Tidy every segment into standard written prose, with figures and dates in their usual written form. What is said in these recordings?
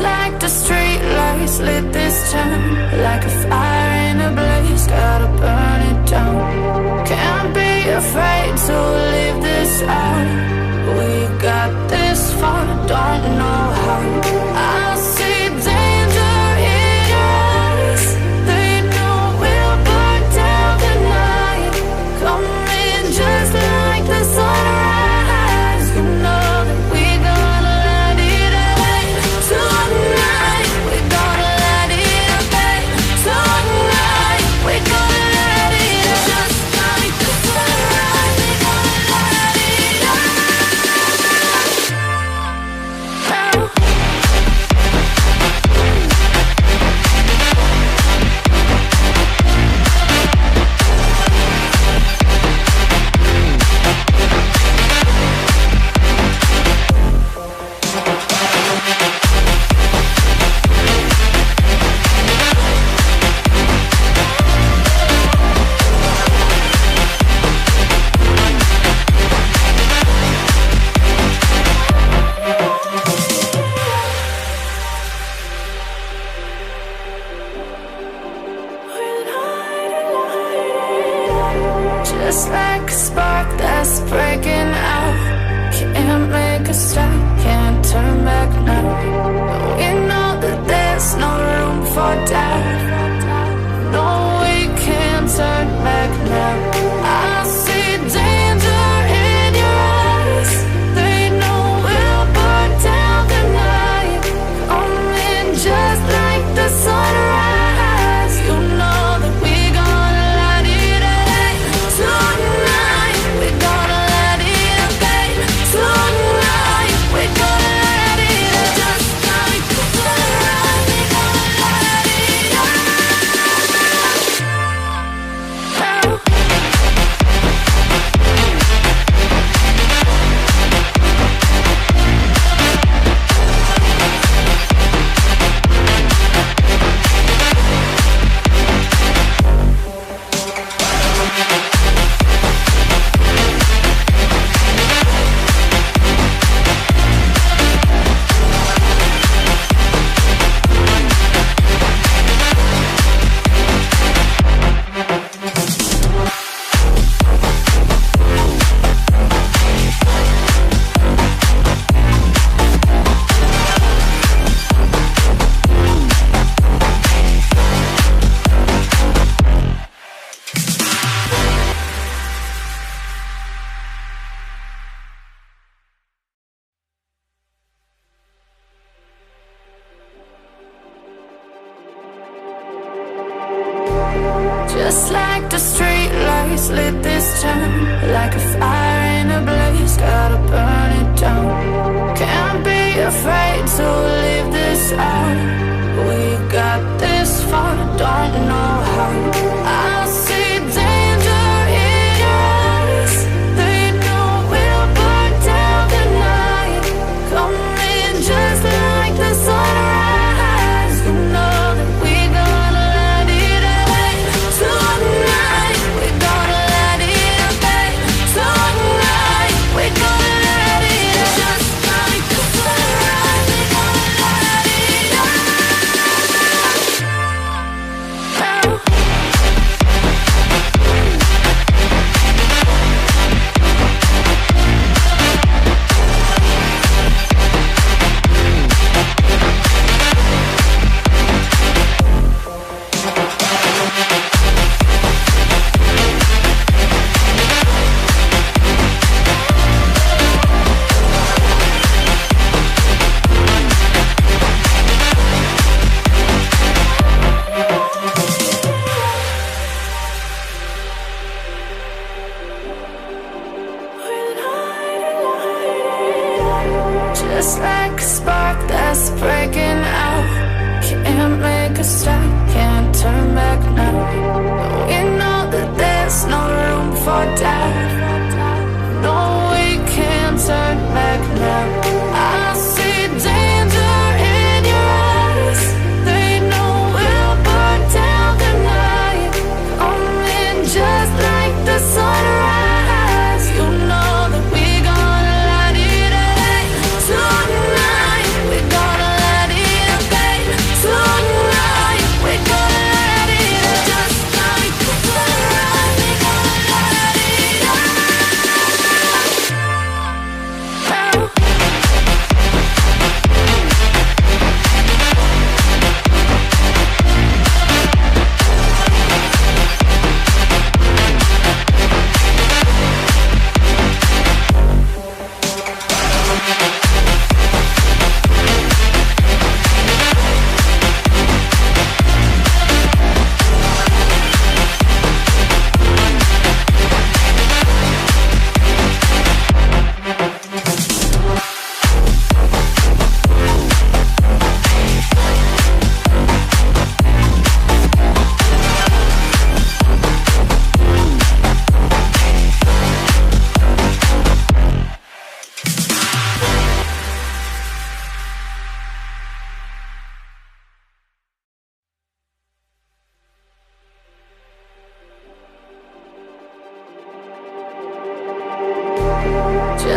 like the street lights lit this town, like a fire in a blaze, gotta burn it down. Can't be afraid to leave this out. We got this far, don't know how. I see danger in your eyes. They know we'll burn down the night. Come in just like the sunrise. You know that we gonna let it away. Tonight we gonna let it away. Tonight we gonna let it away. Just like the sunrise, we gonna let it away. Just like a spark that's breaking out. Can't make a stop, can't turn back now. We know that there's no room for doubt. No, we can't turn back now. I see danger in your eyes. They know we'll burn down the night. Come in just like the sunrise. You know that we gonna let it away. Tonight we gonna let it away. Tonight we gonna let it away. Just like the sunrise, we gonna let it away. Just like the street lights lit this town, like a fire in a blaze, gotta burn it down. Can't be afraid to leave this out. We got this far, don't know how. I see danger in your eyes. They know we'll burn down the night. Come in just like the sunrise. You know that we gonna let it away. Tonight we gonna let it away. Tonight we gonna let it away. Just like the sunrise, we gonna let it away. Just like a spark that's breaking out. Can't make a stop, can't turn back now. We know that there's no room for doubt. No, we can't turn back now. I see danger in your eyes. They know we'll burn down the night. Come in just like the sunrise. You know that we gonna let it away. Tonight we gonna let it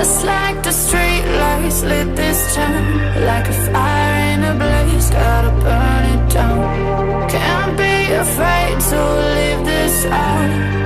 Just like the street lights lit this town, like a fire in a blaze, gotta burn it down. Can't be afraid to leave this out.